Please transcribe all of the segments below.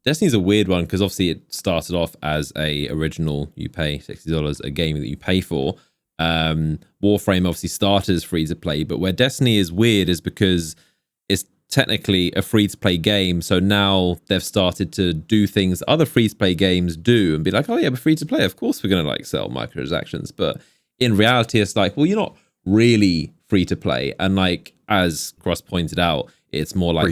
Destiny's a weird one because obviously it started off as a original, you pay $60 a game that you pay for. Warframe obviously started as free to play, but where Destiny is weird is because it's technically a free to play game. So now they've started to do things other free to play games do and be like, oh yeah, we're free to play. Of course we're going to like sell microtransactions. But in reality, it's like, well, you're not really free to play. And like, as Cross pointed out, it's more like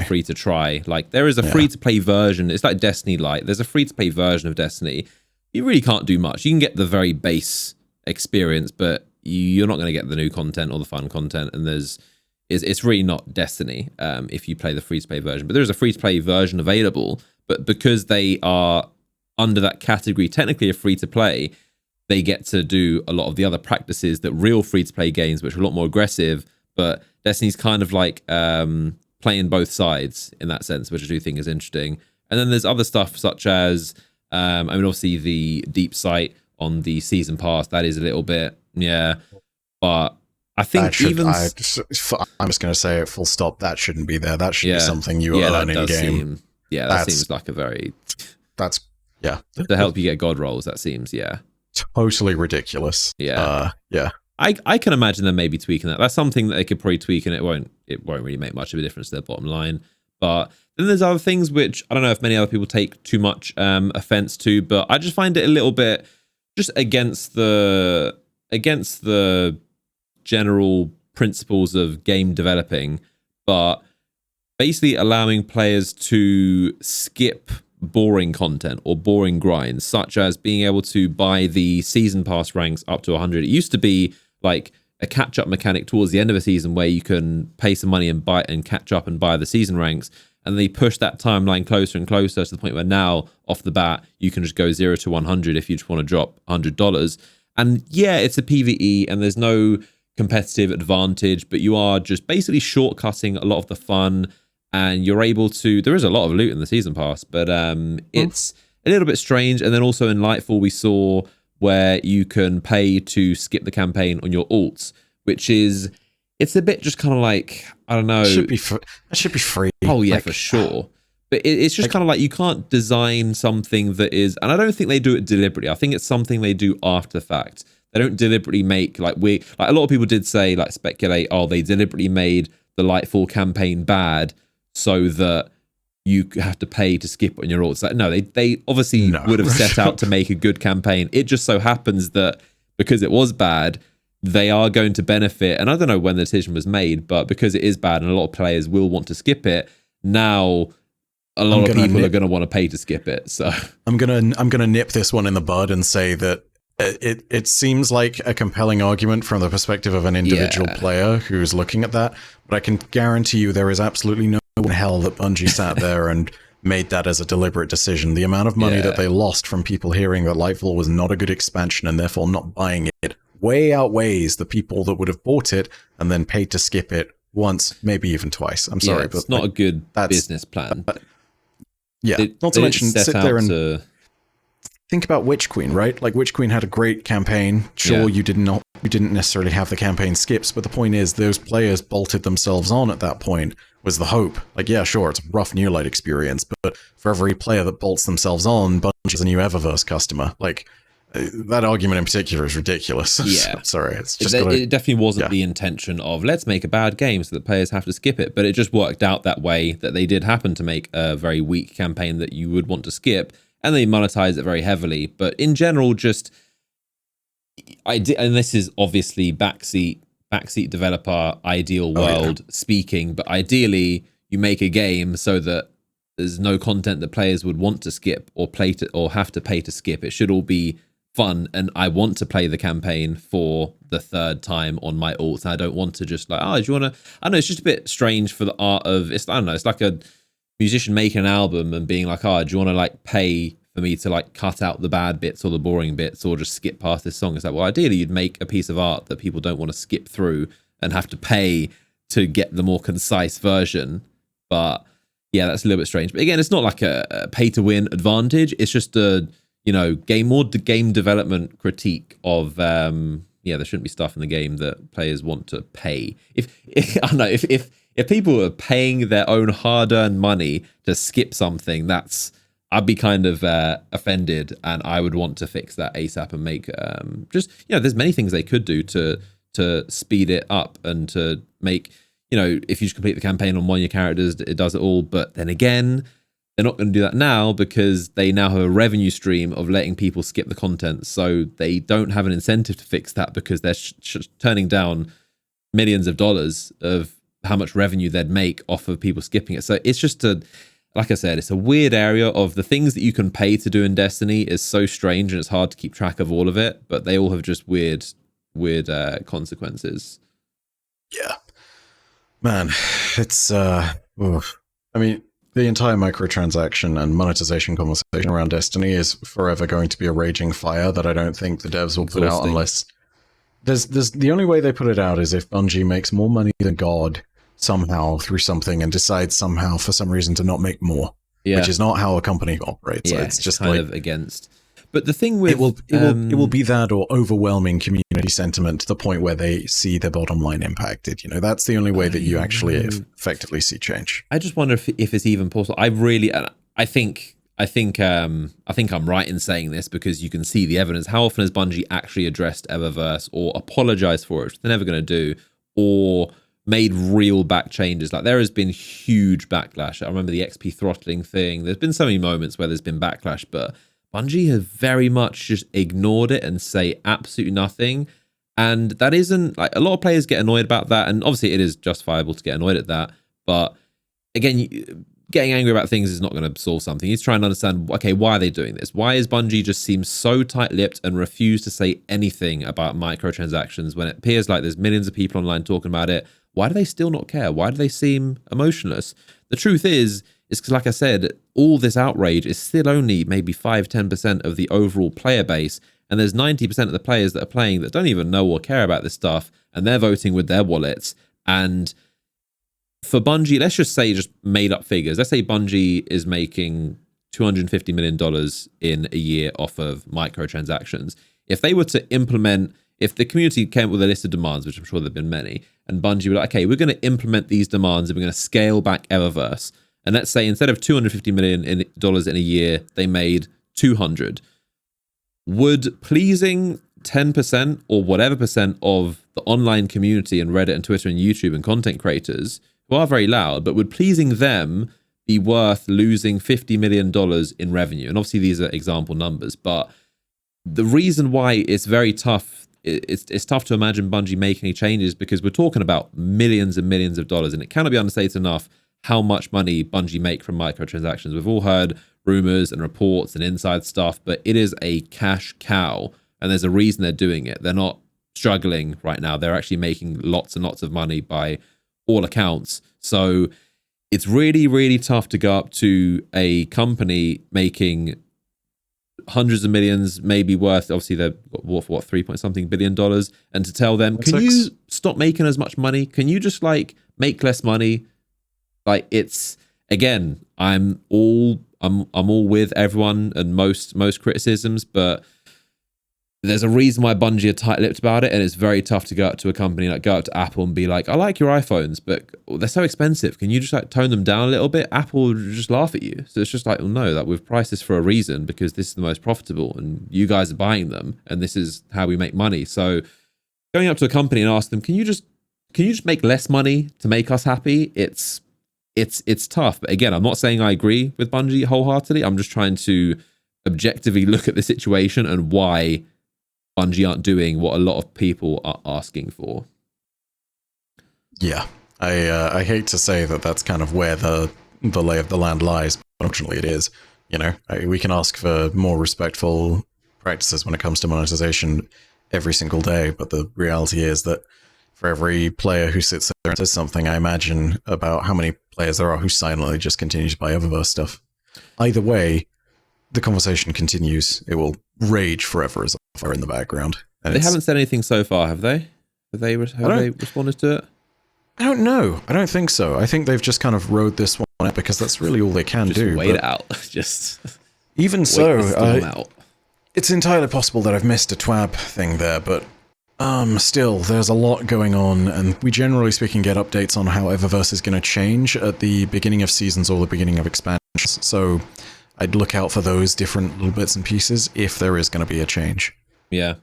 free to try. Like there is a free to play version. It's like Destiny Lite. There's a free to play version of Destiny. You really can't do much. You can get the very base experience, but you're not going to get the new content or the fun content. And it's really not Destiny if you play the free to play version. But there is a free to play version available. But because they are under that category, technically a free to play, they get to do a lot of the other practices that real free to play games, which are a lot more aggressive. But Destiny's kind of like playing both sides in that sense, which I do think is interesting. And then there's other stuff such as, I mean, obviously the deep sight on the season pass, that is a little bit, but I think I'm just going to say it full stop. That shouldn't be there. That should be something you earn in game. That seems like a very... To help you get god rolls, that seems, totally ridiculous. I can imagine them maybe tweaking that. That's something that they could probably tweak, and it won't really make much of a difference to their bottom line. But then there's other things which I don't know if many other people take too much offense to, but I just find it a little bit just against the general principles of game developing, but basically allowing players to skip boring content or boring grinds, such as being able to buy the season pass ranks up to 100. It used to be like a catch-up mechanic towards the end of a season where you can pay some money and buy and catch up and buy the season ranks, and they push that timeline closer and closer to the point where now off the bat you can just go 0 to 100 if you just want to drop $100. And it's a PvE and there's no competitive advantage, but you are just basically shortcutting a lot of the fun, and you're able to... There is a lot of loot in the season pass, but it's a little bit strange. And then also in Lightfall we saw where you can pay to skip the campaign on your alts, which is... It's a bit just kind of like, I don't know... It should be free. Oh yeah, for sure. But it's just kind of like you can't design something that is... And I don't think they do it deliberately. I think it's something they do after the fact. They don't deliberately make... Like a lot of people did say, like speculate, they deliberately made the Lightfall campaign bad so that you have to pay to skip on your alts. Like, no, they obviously would have set out to make a good campaign. It just so happens that because it was bad, they are going to benefit. And I don't know when the decision was made, but because it is bad and a lot of players will want to skip it, now a lot of people are going to want to pay to skip it. So I'm gonna nip this one in the bud and say that it seems like a compelling argument from the perspective of an individual player who's looking at that, but I can guarantee you there is absolutely no hell that Bungie sat there and made that as a deliberate decision. The amount of money that they lost from people hearing that Lightfall was not a good expansion and therefore not buying it way outweighs the people that would have bought it and then paid to skip it once, maybe even twice. I'm sorry, but it's not a good business plan. Not to mention sit there and think about Witch Queen, right? Like Witch Queen had a great campaign. Sure, you didn't necessarily have the campaign skips, but the point is those players bolted themselves on at that point was the hope. Like, sure, it's a rough New Light experience, but for every player that bolts themselves on, Bungie is a new Eververse customer. Like, that argument in particular is ridiculous. Sorry, it's just it definitely wasn't the intention of let's make a bad game so that players have to skip it, but it just worked out that way that they did happen to make a very weak campaign that you would want to skip, and they monetize it very heavily. But in general, and this is obviously backseat developer ideal world speaking, but ideally you make a game so that there's no content that players would want to skip or have to pay to skip. It should all be fun, and I want to play the campaign for the third time on my alts. I don't want to just like, do you want to... I know it's just a bit strange for the art of... I don't know, it's like a musician making an album and being like, do you want to like pay for me to like cut out the bad bits or the boring bits or just skip past this song? It's like, well, ideally you'd make a piece of art that people don't want to skip through and have to pay to get the more concise version. But that's a little bit strange. But again, it's not like a pay to win advantage. It's just a game development critique of there shouldn't be stuff in the game that players want to pay. If if people are paying their own hard-earned money to skip something, I'd be kind of offended, and I would want to fix that ASAP and make there's many things they could do to speed it up and to make, if you just complete the campaign on one of your characters, it does it all. But then again, they're not going to do that now because they now have a revenue stream of letting people skip the content. So they don't have an incentive to fix that because they're turning down millions of dollars of how much revenue they'd make off of people skipping it. So it's just like I said, it's a weird area of the things that you can pay to do in Destiny is so strange, and it's hard to keep track of all of it, but they all have just weird consequences. Yeah. Man, it's, oof. I mean, the entire microtransaction and monetization conversation around Destiny is forever going to be a raging fire that I don't think the devs will put out unless... There's the only way they put it out is if Bungie makes more money than God somehow through something and decides somehow for some reason to not make more, which is not how a company operates. Yeah, it's just kind of against. But the thing with it will be that or overwhelming community sentiment to the point where they see their bottom line impacted. That's the only way that you actually effectively see change. I just wonder if it's even possible. I think I'm right in saying this because you can see the evidence. How often has Bungie actually addressed Eververse or apologized for it, which they're never going to do, or made real back changes? Like, there has been huge backlash. I remember the XP throttling thing. There's been so many moments where there's been backlash, but Bungie has very much just ignored it and say absolutely nothing. And that isn't, like, a lot of players get annoyed about that, and obviously it is justifiable to get annoyed at that. But again, getting angry about things is not going to solve something. He's trying to understand, okay, why are they doing this? Why is Bungie just seem so tight-lipped and refuse to say anything about microtransactions when it appears like there's millions of people online talking about it? Why do they still not care? Why do they seem emotionless? The truth is because, like I said, all this outrage is still only maybe 5-10% of the overall player base, and there's 90% of the players that are playing that don't even know or care about this stuff, and they're voting with their wallets. And for Bungie, let's just say, just made up figures, let's say Bungie is making $250 million in a year off of microtransactions. If they were to implement, if the community came up with a list of demands, which I'm sure there've been many, and Bungie were like, okay, we're going to implement these demands and we're going to scale back Eververse. And let's say instead of $250 million in a year, they made 200. Would pleasing 10% or whatever percent of the online community and Reddit and Twitter and YouTube and content creators, who are very loud, but would pleasing them be worth losing $50 million in revenue? And obviously these are example numbers, but the reason why it's very tough, it's tough to imagine Bungie making any changes because we're talking about millions and millions of dollars, and it cannot be understated enough how much money Bungie make from microtransactions. We've all heard rumors and reports and inside stuff, but it is a cash cow, and there's a reason they're doing it. They're not struggling right now. They're actually making lots and lots of money by all accounts. So it's really, really tough to go up to a company making hundreds of millions, maybe worth, obviously they're worth what, $3 billion, and to tell them, can you stop making as much money? Can you just like make less money? Like, it's, again, I'm all with everyone and most criticisms, but there's a reason why Bungie are tight-lipped about it, and it's very tough to go up to a company, like go up to Apple and be like, I like your iPhones, but they're so expensive. Can you just like tone them down a little bit? Apple will just laugh at you. So it's just like, well, no, that we've priced this for a reason because this is the most profitable and you guys are buying them and this is how we make money. So going up to a company and ask them, can you just make less money to make us happy? It's tough. But again, I'm not saying I agree with Bungie wholeheartedly. I'm just trying to objectively look at the situation and why Bungie aren't doing what a lot of people are asking for. Yeah, I hate to say that that's kind of where the lay of the land lies, but unfortunately it is. You know, we can ask for more respectful practices when it comes to monetization every single day, but the reality is that for every player who sits there and says something, I imagine about how many players there are who silently just continue to buy Eververse stuff. Either way, the conversation continues. It will rage forever as a fire in the background. And they haven't said anything so far, have they? Have they responded to it? I don't know. I don't think so. I think they've just kind of rode this one out because that's really all they can do. Wait it out. Just even so, it's entirely possible that I've missed a twab thing there, but Still, there's a lot going on, and we generally speaking get updates on how Eververse is going to change at the beginning of seasons or the beginning of expansions. So I'd look out for those different little bits and pieces if there is going to be a change. Yeah.